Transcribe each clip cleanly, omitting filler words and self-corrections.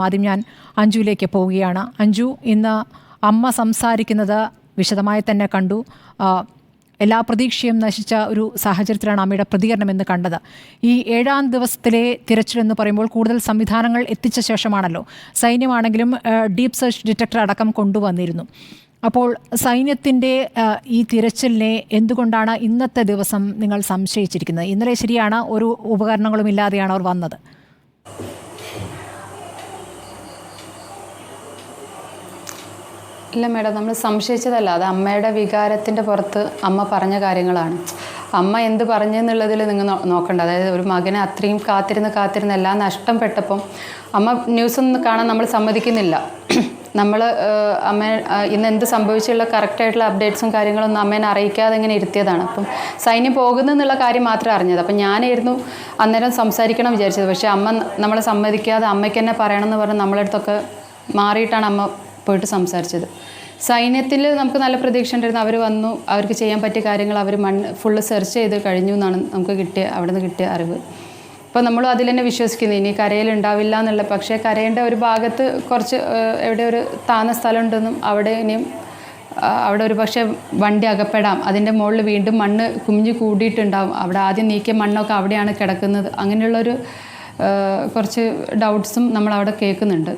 ആദ്യം ഞാൻ അഞ്ജുവിലേക്ക് പോവുകയാണ്. അഞ്ജു, ഇന്ന് അമ്മ സംസാരിക്കുന്നത് വിശദമായി തന്നെ കണ്ടു. എല്ലാ പ്രതീക്ഷയും നശിച്ച ഒരു സാഹചര്യത്തിലാണ് അമ്മയുടെ പ്രതികരണം എന്ന് കണ്ടത്. ഈ 7-ാം ദിവസത്തിലെ തിരച്ചിലെന്ന് പറയുമ്പോൾ കൂടുതൽ സംവിധാനങ്ങൾ എത്തിച്ച ശേഷമാണല്ലോ. സൈന്യമാണെങ്കിലും ഡീപ്പ് സെർച്ച് ഡിറ്റക്ടർ അടക്കം കൊണ്ടുവന്നിരുന്നു. അപ്പോൾ സൈന്യത്തിൻ്റെ ഈ തിരച്ചിലിനെ എന്തുകൊണ്ടാണ് ഇന്നത്തെ ദിവസം നിങ്ങൾ സംശയിച്ചിരിക്കുന്നത്? ഇന്നലെ ശരിയാണ്, ഒരു ഉപകരണങ്ങളും ഇല്ലാതെയാണ് അവർ വന്നത്. ഇല്ല മേഡം, നമ്മൾ സംശയിച്ചതല്ല. അത് അമ്മയുടെ വികാരത്തിൻ്റെ പുറത്ത് അമ്മ പറഞ്ഞ കാര്യങ്ങളാണ്. അമ്മ എന്ത് പറഞ്ഞെന്നുള്ളതിൽ നിങ്ങൾ നോക്കണ്ട. അതായത് ഒരു മകനെ അത്രയും കാത്തിരുന്ന് എല്ലാം നഷ്ടപ്പെട്ടപ്പം അമ്മ ന്യൂസൊന്നും കാണാൻ നമ്മൾ സമ്മതിക്കുന്നില്ല. നമ്മൾ അമ്മ ഇന്ന് എന്ത് സംഭവിച്ചുള്ള കറക്റ്റായിട്ടുള്ള അപ്ഡേറ്റ്സും കാര്യങ്ങളൊന്നും അമ്മേനെ അറിയിക്കാതെ ഇങ്ങനെ ഇരുത്തിയതാണ്. അപ്പം സൈന്യം പോകുന്നെന്നുള്ള കാര്യം മാത്രമേ അറിഞ്ഞത്. അപ്പം ഞാനായിരുന്നു അന്നേരം സംസാരിക്കണം വിചാരിച്ചത്. പക്ഷേ അമ്മ നമ്മളെ സമ്മതിക്കാതെ അമ്മയ്ക്ക് തന്നെ പറയണമെന്ന് പറഞ്ഞ് നമ്മളെ അടുത്തൊക്കെ മാറിയിട്ടാണ് അമ്മ പോയിട്ട് സംസാരിച്ചത്. സൈന്യത്തിൽ നമുക്ക് നല്ല പ്രതീക്ഷ ഉണ്ടായിരുന്നു. അവർ വന്നു, അവർക്ക് ചെയ്യാൻ പറ്റിയ കാര്യങ്ങൾ അവർ ഫുള്ള് സെർച്ച് ചെയ്ത് കഴിഞ്ഞു എന്നാണ് നമുക്ക് അവിടെ നിന്ന് കിട്ടിയ അറിവ്. അപ്പോൾ നമ്മളും അതിൽ തന്നെ വിശ്വസിക്കുന്നു. ഇനി കരയിലുണ്ടാവില്ല എന്നുള്ള. പക്ഷേ കരയേണ്ട ഒരു ഭാഗത്ത് കുറച്ച് എവിടെ ഒരു താന്ന സ്ഥലമുണ്ടെന്നും അവിടെ ഇനിയും അവിടെ ഒരു പക്ഷേ വണ്ടി അകപ്പെടാം. അതിൻ്റെ മുകളിൽ വീണ്ടും മണ്ണ് കുമിഞ്ഞ് കൂടിയിട്ടുണ്ടാവും. അവിടെ ആദ്യം നീക്കിയ മണ്ണൊക്കെ അവിടെയാണ് കിടക്കുന്നത്. അങ്ങനെയുള്ളൊരു കുറച്ച് ഡൗട്ട്സും നമ്മളവിടെ കേൾക്കുന്നുണ്ട്.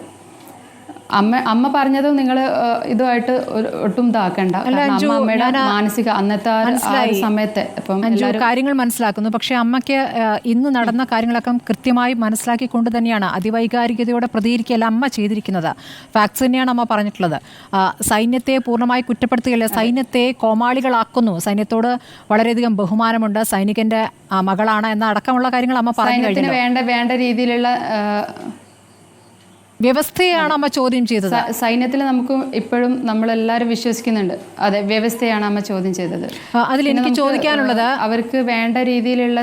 അമ്മ പറഞ്ഞതും നിങ്ങൾ ഇതുമായിട്ട് ഒട്ടും ഇതാക്കണ്ട. അമ്മയുടെ മാനസിക അന്നത്തെ സമയത്തെ കാര്യങ്ങൾ മനസ്സിലാക്കുന്നു. പക്ഷേ അമ്മയ്ക്ക് ഇന്ന് നടന്ന കാര്യങ്ങളൊക്കെ കൃത്യമായി മനസ്സിലാക്കിക്കൊണ്ട് തന്നെയാണ് അതിവൈകാരികതയോടെ പ്രതികരിക്കുകയല്ല അമ്മ ചെയ്തിരിക്കുന്നത്. ഫാക്ട്സ് തന്നെയാണ് അമ്മ പറഞ്ഞിട്ടുള്ളത്. സൈന്യത്തെ പൂർണ്ണമായി കുറ്റപ്പെടുത്തുകയല്ല, സൈന്യത്തെ കോമാളികളാക്കുന്നു. സൈന്യത്തോട് വളരെയധികം ബഹുമാനമുണ്ട്, സൈനികന്റെ മകളാണ് എന്ന അടക്കമുള്ള കാര്യങ്ങൾ അമ്മ പറഞ്ഞു കഴിഞ്ഞു. വേണ്ട രീതിയിലുള്ള വ്യവസ്ഥയാണ് അമ്മ ചോദ്യം ചെയ്തത്. സൈന്യത്തിൽ നമുക്ക് ഇപ്പോഴും നമ്മളെല്ലാവരും വിശ്വസിക്കുന്നുണ്ട്. അതെ, വ്യവസ്ഥയാണ് അമ്മ ചോദ്യം ചെയ്തത്. അതിൽ എനിക്ക് ചോദിക്കാനുള്ളത്, അവർക്ക് വേണ്ട രീതിയിലുള്ള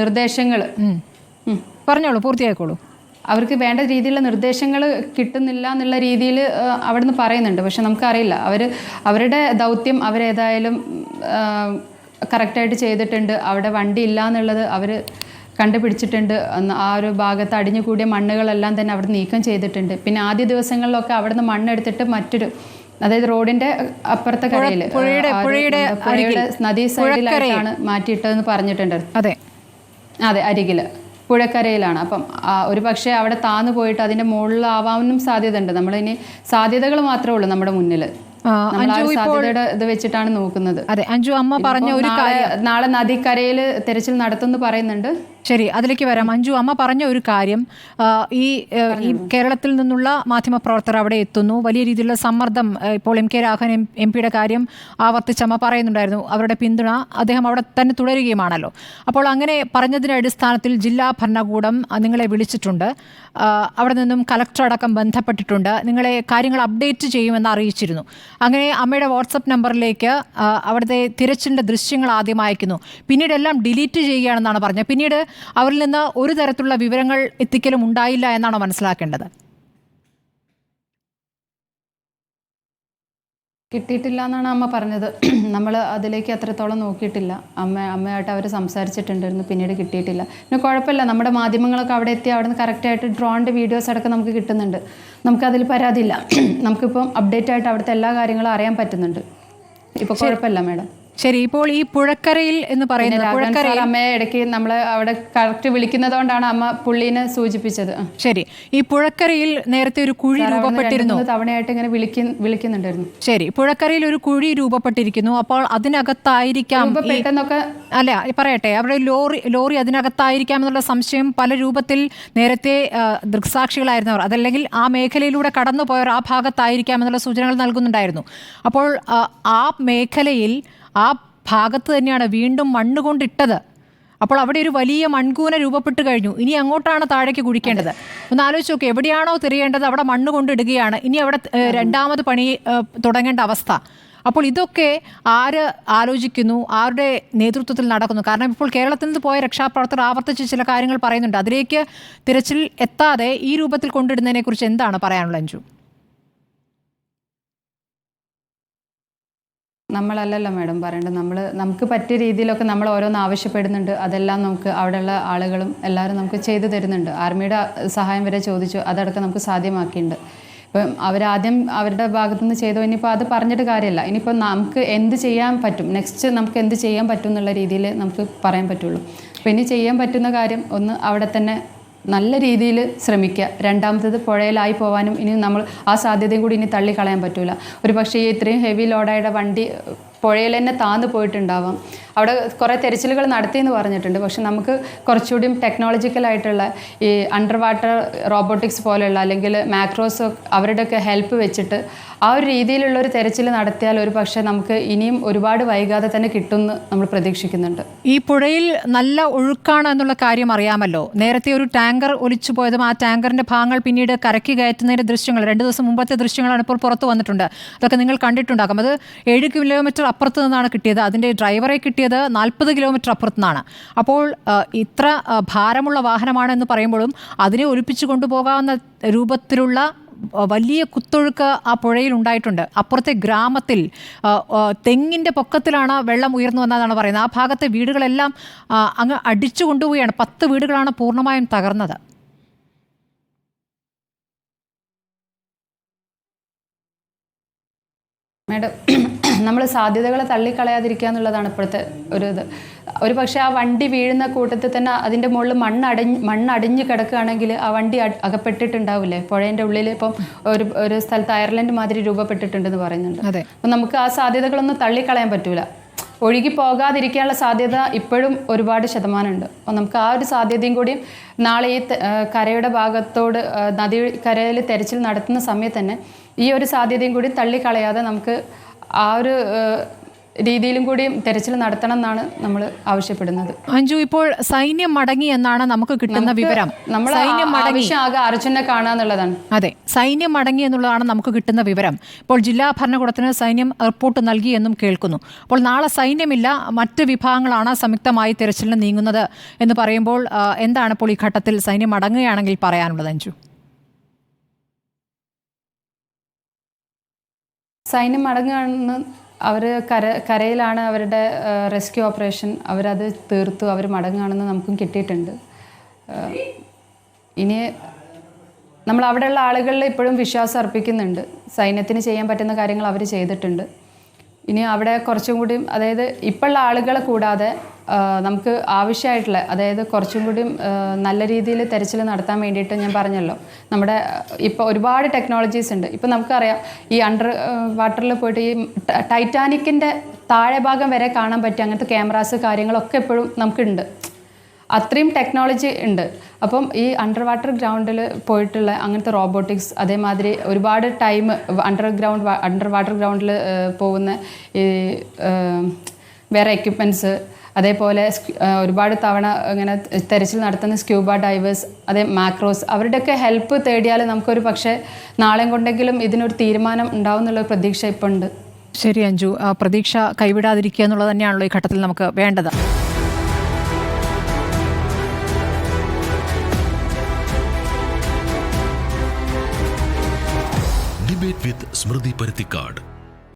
നിർദ്ദേശങ്ങൾ പറഞ്ഞോളൂ, പൂർത്തിയായിക്കോളൂ. അവർക്ക് വേണ്ട രീതിയിലുള്ള നിർദ്ദേശങ്ങൾ കിട്ടുന്നില്ല എന്നുള്ള രീതിയിൽ അവിടുന്ന് പറയുന്നുണ്ട്. പക്ഷെ നമുക്കറിയില്ല, അവരുടെ ദൗത്യം അവരേതായാലും കറക്റ്റായിട്ട് ചെയ്തിട്ടുണ്ട്. അവിടെ വണ്ടി ഇല്ല എന്നുള്ളത് അവർ കണ്ടുപിടിച്ചിട്ടുണ്ട്. ആ ഒരു ഭാഗത്ത് അടിഞ്ഞു കൂടിയ മണ്ണുകളെല്ലാം തന്നെ അവിടെ നീക്കം ചെയ്തിട്ടുണ്ട്. പിന്നെ ആദ്യ ദിവസങ്ങളിലൊക്കെ അവിടുന്ന് മണ്ണെടുത്തിട്ട് മറ്റൊരു, അതായത് റോഡിന്റെ അപ്പുറത്തെ കരയിൽ പുഴയുടെ നദീ സൈഡിലായിട്ടാണ് മാറ്റിയിട്ടതെന്ന് പറഞ്ഞിട്ടുണ്ട്. അതെ, അരികില് പുഴക്കരയിലാണ്. അപ്പം ഒരു പക്ഷേ അവിടെ താന്നു പോയിട്ട് അതിന്റെ മുകളിലാവാനും സാധ്യതയുണ്ട്. നമ്മളിനി സാധ്യതകൾ മാത്രമേ ഉള്ളൂ നമ്മുടെ മുന്നിൽ. സാധ്യതയുടെ ഇത് വെച്ചിട്ടാണ് നോക്കുന്നത്. അതെ അഞ്ജു, അമ്മ പറഞ്ഞ ഒരു കാര്യം, നാളെ നദിക്കരയിൽ തെരച്ചിൽ നടത്തുമെന്ന് പറയുന്നുണ്ട്. ശരി, അതിലേക്ക് വരാം. അഞ്ജു, അമ്മ പറഞ്ഞ ഒരു കാര്യം, ഈ കേരളത്തിൽ നിന്നുള്ള മാധ്യമപ്രവർത്തകർ അവിടെ എത്തുന്നു, വലിയ രീതിയിലുള്ള സമ്മർദ്ദം. ഇപ്പോൾ എം കെ രാഘവൻ എം പിയുടെ കാര്യം ആവർത്തിച്ച് അമ്മ പറയുന്നുണ്ടായിരുന്നു. അവരുടെ പിന്തുണ അദ്ദേഹം അവിടെ തന്നെ തുടരുകയുമാണല്ലോ. അപ്പോൾ അങ്ങനെ പറഞ്ഞതിൻ്റെ അടിസ്ഥാനത്തിൽ ജില്ലാ ഭരണകൂടം നിങ്ങളെ വിളിച്ചിട്ടുണ്ട്. അവിടെ നിന്നും കലക്ടർ അടക്കം ബന്ധപ്പെട്ടിട്ടുണ്ട്. നിങ്ങളെ കാര്യങ്ങൾ അപ്ഡേറ്റ് ചെയ്യുമെന്ന് അറിയിച്ചിരുന്നു. അങ്ങനെ അമ്മയുടെ വാട്സപ്പ് നമ്പറിലേക്ക് അവിടുത്തെ തിരച്ചിലിൻ്റെ ദൃശ്യങ്ങൾ ആദ്യം അയക്കുന്നു. പിന്നീട് എല്ലാം ഡിലീറ്റ് ചെയ്യുകയാണെന്നാണ് പറഞ്ഞത്. പിന്നീട് അവരിൽ നിന്ന് ഒരു തരത്തിലുള്ള വിവരങ്ങൾ എത്തിക്കലും ഉണ്ടായില്ല എന്നാണോ മനസ്സിലാക്കേണ്ടത്? കിട്ടിയിട്ടില്ല എന്നാണ് അമ്മ പറഞ്ഞത്. നമ്മൾ അതിലേക്ക് അത്രത്തോളം നോക്കിയിട്ടില്ല. അമ്മയായിട്ട് അവർ സംസാരിച്ചിട്ടുണ്ടായിരുന്നു, പിന്നീട് കിട്ടിയിട്ടില്ല. പിന്നെ കുഴപ്പമില്ല, നമ്മുടെ മാധ്യമങ്ങളൊക്കെ അവിടെ എത്തി അവിടെ നിന്ന് കറക്റ്റായിട്ട് ഡ്രോണിൻ്റെ വീഡിയോസ് അടക്കം നമുക്ക് കിട്ടുന്നുണ്ട്. നമുക്കതിൽ പരാതിയില്ല. നമുക്കിപ്പം അപ്ഡേറ്റ് ആയിട്ട് അവിടുത്തെ എല്ലാ കാര്യങ്ങളും അറിയാൻ പറ്റുന്നുണ്ട്. ഇപ്പോൾ കുഴപ്പമില്ല മേഡം. ശരി, ഇപ്പോൾ ഈ പുഴക്കരയിൽ എന്ന് പറയുന്നത് അമ്മയെ ഇടയ്ക്ക് നമ്മൾ അവിടെ കറക്റ്റ് വിളിക്കുന്നതുകൊണ്ടാണ് അമ്മ പുള്ളീനെ സൂചിപ്പിച്ചത്. ശരി, ഈ പുഴക്കരയിൽ നേരത്തെ ഒരു കുഴി രൂപപ്പെട്ടിരുന്നു, തവണയായിട്ട് ഇങ്ങനെ വിളിക്കുന്നുണ്ടായിരുന്നു. ശരി, പുഴക്കരയിൽ ഒരു കുഴി രൂപപ്പെട്ടിരിക്കുന്നു. അപ്പോൾ അതിനകത്തായിരിക്കാം പെട്ടെന്നൊക്കെ, അല്ല പറയട്ടെ, അവിടെ ലോറി അതിനകത്തായിരിക്കാം എന്നുള്ള സംശയം പല രൂപത്തിൽ നേരത്തെ ദൃക്സാക്ഷികളായിരുന്നവർ, അതല്ലെങ്കിൽ ആ മേഖലയിലൂടെ കടന്നുപോയവർ ആ ഭാഗത്തായിരിക്കാം എന്നുള്ള സൂചനകൾ നൽകുന്നുണ്ടായിരുന്നു. അപ്പോൾ ആ മേഖലയിൽ ആ ഭാഗത്ത് തന്നെയാണ് വീണ്ടും മണ്ണ് കൊണ്ടിട്ടത്. അപ്പോൾ അവിടെ ഒരു വലിയ മൺകൂന രൂപപ്പെട്ട് കഴിഞ്ഞു. ഇനി അങ്ങോട്ടാണ് താഴേക്ക് കുഴിക്കേണ്ടത്. ഒന്ന് ആലോചിച്ച് നോക്കുക, എവിടെയാണോ തിരയേണ്ടത് അവിടെ മണ്ണ് കൊണ്ടിടുകയാണ്. ഇനി അവിടെ രണ്ടാമത് പണി തുടങ്ങേണ്ട അവസ്ഥ. അപ്പോൾ ഇതൊക്കെ ആര് ആലോചിക്കുന്നു, ആരുടെ നേതൃത്വത്തിൽ നടക്കുന്നു? കാരണം ഇപ്പോൾ കേരളത്തിൽ നിന്ന് പോയ രക്ഷാപ്രവർത്തകർ ആവർത്തിച്ച് ചില കാര്യങ്ങൾ പറയുന്നുണ്ട്. അതിലേക്ക് തിരച്ചിൽ എത്താതെ ഈ രൂപത്തിൽ കൊണ്ടിടുന്നതിനെക്കുറിച്ച് എന്താണ് പറയാനുള്ളത് അഞ്ജു? നമ്മളല്ലല്ലോ മാഡം പറയേണ്ടത്. നമുക്ക് പറ്റിയ രീതിയിലൊക്കെ നമ്മൾ ഓരോന്ന് ആവശ്യപ്പെടുന്നുണ്ട്. അതെല്ലാം നമുക്ക് അവിടെയുള്ള ആളുകളും എല്ലാവരും നമുക്ക് ചെയ്തു തരുന്നുണ്ട്. ആർമിയുടെ സഹായം വരെ ചോദിച്ചു, അതടക്കം നമുക്ക് സാധ്യമാക്കിയിട്ടുണ്ട്. ഇപ്പം അവരാദ്യം അവരുടെ ഭാഗത്തുനിന്ന് ചെയ്തു, ഇനിയിപ്പോൾ അത് പറഞ്ഞിട്ട് കാര്യമില്ല. ഇനിയിപ്പോൾ നമുക്ക് എന്ത് ചെയ്യാൻ പറ്റും, നെക്സ്റ്റ് നമുക്ക് എന്ത് ചെയ്യാൻ പറ്റും എന്നുള്ള രീതിയിൽ നമുക്ക് പറയാൻ പറ്റുള്ളൂ. അപ്പോൾ ഇനി ചെയ്യാൻ പറ്റുന്ന കാര്യം ഒന്ന് അവിടെ തന്നെ നല്ല രീതിയിൽ ശ്രമിക്കുക. രണ്ടാമത്തേത് പുഴയിലായി പോകാനും ഇനി നമ്മൾ ആ സാധ്യതയും കൂടി ഇനി തള്ളിക്കളയാൻ പറ്റില്ല. ഒരു പക്ഷേ ഈ ഇത്രയും ഹെവി ലോഡായുടെ വണ്ടി പുഴയിൽ തന്നെ താന്ന് പോയിട്ടുണ്ടാവാം. അവിടെ കുറേ തെരച്ചിലുകൾ നടത്തിയെന്ന് പറഞ്ഞിട്ടുണ്ട്. പക്ഷെ നമുക്ക് കുറച്ചുകൂടിയും ടെക്നോളജിക്കലായിട്ടുള്ള ഈ അണ്ടർ വാട്ടർ റോബോട്ടിക്സ് പോലെയുള്ള അല്ലെങ്കിൽ മാക്രോസ് അവരുടെയൊക്കെ ഹെൽപ്പ് വെച്ചിട്ട് ആ ഒരു രീതിയിലുള്ള ഒരു തെരച്ചിൽ നടത്തിയാൽ ഒരു പക്ഷേ നമുക്ക് ഇനിയും ഒരുപാട് വൈകാതെ തന്നെ കിട്ടുമെന്ന് നമ്മൾ പ്രതീക്ഷിക്കുന്നുണ്ട്. ഈ പുഴയിൽ നല്ല ഒഴുക്കാണ് എന്നുള്ള കാര്യം അറിയാമല്ലോ. നേരത്തെ ഒരു ടാങ്കർ ഒലിച്ചു പോയതും ആ ടാങ്കറിന്റെ ഭാഗങ്ങൾ പിന്നീട് കരയ്ക്ക് കയറ്റുന്നതിന്റെ ദൃശ്യങ്ങൾ 2 ദിവസം മുമ്പത്തെ ദൃശ്യങ്ങളാണ് ഇപ്പോൾ പുറത്തു വന്നിട്ടുണ്ട്. അതൊക്കെ നിങ്ങൾ കണ്ടിട്ടുണ്ടാകും. അത് 7 കിലോമീറ്റർ അപ്പുറത്ത് നിന്നാണ് കിട്ടിയത്. അതിൻ്റെ ഡ്രൈവറെ കിട്ടിയത് 40 കിലോമീറ്റർ അപ്പുറത്തു നിന്നാണ്. അപ്പോൾ ഇത്ര ഭാരമുള്ള വാഹനമാണെന്ന് പറയുമ്പോഴും അതിനെ ഒലിപ്പിച്ചു കൊണ്ടുപോകാവുന്ന രൂപത്തിലുള്ള വലിയ കുത്തൊഴുക്ക് ആ പുഴയിൽ ഉണ്ടായിട്ടുണ്ട്. അപ്പുറത്തെ ഗ്രാമത്തിൽ തെങ്ങിൻ്റെ പൊക്കത്തിലാണ് വെള്ളം ഉയർന്നു വന്നതാണ് പറയുന്നത്. ആ ഭാഗത്തെ വീടുകളെല്ലാം അങ്ങ് അടിച്ചു കൊണ്ടുപോവുകയാണ്. 10 വീടുകളാണ് പൂർണ്ണമായും തകർന്നത്. മാഡം, നമ്മൾ സാധ്യതകളെ തള്ളിക്കളയാതിരിക്കുക എന്നുള്ളതാണ് ഇപ്പോഴത്തെ ഒരു പക്ഷേ ആ വണ്ടി വീഴുന്ന കൂട്ടത്തിൽ തന്നെ അതിൻ്റെ മുകളിൽ മണ്ണടിഞ്ഞ് കിടക്കുകയാണെങ്കിൽ ആ വണ്ടി അകപ്പെട്ടിട്ടുണ്ടാവില്ലേ പുഴേൻ്റെ ഉള്ളിൽ. ഇപ്പം ഒരു സ്ഥലത്ത് അയർലൻഡ് മാതിരി രൂപപ്പെട്ടിട്ടുണ്ടെന്ന് പറയുന്നുണ്ട്. അപ്പം നമുക്ക് ആ സാധ്യതകളൊന്നും തള്ളിക്കളയാൻ പറ്റൂല. ഒഴുകി പോകാതിരിക്കാനുള്ള സാധ്യത ഇപ്പോഴും ഒരുപാട് ശതമാനമുണ്ട്. അപ്പോൾ നമുക്ക് ആ ഒരു സാധ്യതയും കൂടിയും നാളെ ഈ കരയുടെ ഭാഗത്തോട് കരയിൽ തെരച്ചിൽ നടത്തുന്ന സമയത്ത് തന്നെ ഈ ഒരു സാധ്യതയും കൂടി തള്ളിക്കളയാതെ നമുക്ക് ആ ഒരു രീതിയിലും കൂടി തെരച്ചിൽ നടത്തണം എന്നാണ് നമ്മൾ ആവശ്യപ്പെടുന്നത്. അഞ്ജു, ഇപ്പോൾ സൈന്യം മടങ്ങി എന്നാണ് നമുക്ക് കിട്ടുന്ന വിവരം. ആകെ അർജുനെ കാണാന്നുള്ളതാണ്. അതെ, സൈന്യം മടങ്ങി എന്നുള്ളതാണ് നമുക്ക് കിട്ടുന്ന വിവരം. ഇപ്പോൾ ജില്ലാ ഭരണകൂടത്തിന് സൈന്യം റിപ്പോർട്ട് നൽകി എന്നും കേൾക്കുന്നു. അപ്പോൾ നാളെ സൈന്യമില്ല, മറ്റ് വിഭാഗങ്ങളാണ് സംയുക്തമായി തെരച്ചിലിന് നീങ്ങുന്നത് എന്ന് പറയുമ്പോൾ എന്താണ് ഇപ്പോൾ ഈ ഘട്ടത്തിൽ സൈന്യം മടങ്ങുകയാണെങ്കിൽ പറയാനുള്ളത് അഞ്ജു? സൈന്യം മടങ്ങുകയാണെന്ന് അവർ കരയിലാണ് അവരുടെ റെസ്ക്യൂ ഓപ്പറേഷൻ, അവരത് തീർത്തു, അവർ മടങ്ങുകയാണെന്ന് നമുക്കും കിട്ടിയിട്ടുണ്ട്. ഇനി നമ്മൾ അവിടെയുള്ള ആളുകളിൽ ഇപ്പോഴും വിശ്വാസം അർപ്പിക്കുന്നുണ്ട്. സൈന്യത്തിന് ചെയ്യാൻ പറ്റുന്ന കാര്യങ്ങൾ അവർ ചെയ്തിട്ടുണ്ട്. ഇനി അവിടെ കുറച്ചും കൂടി, അതായത് ഇപ്പോഴുള്ള ആളുകളെ കൂടാതെ നമുക്ക് ആവശ്യമായിട്ടുള്ള, അതായത് കുറച്ചും കൂടി നല്ല രീതിയിൽ തെരച്ചിൽ നടത്താൻ വേണ്ടിയിട്ട് ഞാൻ പറഞ്ഞല്ലോ, നമ്മുടെ ഇപ്പോൾ ഒരുപാട് ടെക്നോളജീസ് ഉണ്ട്. ഇപ്പം നമുക്കറിയാം ഈ അണ്ടർ വാട്ടറിൽ പോയിട്ട് ഈ ടൈറ്റാനിക്കിൻ്റെ താഴെ ഭാഗം വരെ കാണാൻ പറ്റും. അങ്ങനത്തെ ക്യാമറാസ് കാര്യങ്ങളൊക്കെ എപ്പോഴും നമുക്കുണ്ട്. അത്രയും ടെക്നോളജി ഉണ്ട്. അപ്പം ഈ അണ്ടർ വാട്ടർ ഗ്രൗണ്ടിൽ പോയിട്ടുള്ള അങ്ങനത്തെ റോബോട്ടിക്സ്, അതേമാതിരി ഒരുപാട് ടൈം അണ്ടർ വാട്ടർ ഗ്രൗണ്ടിൽ പോകുന്ന ഈ വേറെ എക്യുപ്മെൻറ്റ്സ്, അതേപോലെ ഒരുപാട് തവണ ഇങ്ങനെ തെരച്ചിൽ നടത്തുന്ന സ്ക്യൂബ ഡൈവേഴ്സ്, അതേ മാക്രോസ്, അവരുടെയൊക്കെ ഹെൽപ്പ് തേടിയാൽ നമുക്കൊരു പക്ഷേ നാളെ കൊണ്ടെങ്കിലും ഇതിനൊരു തീരുമാനം ഉണ്ടാവും എന്നുള്ളൊരു പ്രതീക്ഷ ഇപ്പോൾ ഉണ്ട്. ശരി അഞ്ജു, പ്രതീക്ഷ കൈവിടാതിരിക്കുക എന്നുള്ളത് തന്നെയാണല്ലോ ഈ ഘട്ടത്തിൽ നമുക്ക് വേണ്ടത്. ഡിബേറ്റ് വിത്ത് സ്മൃതി പരുത്തിക്കാട്.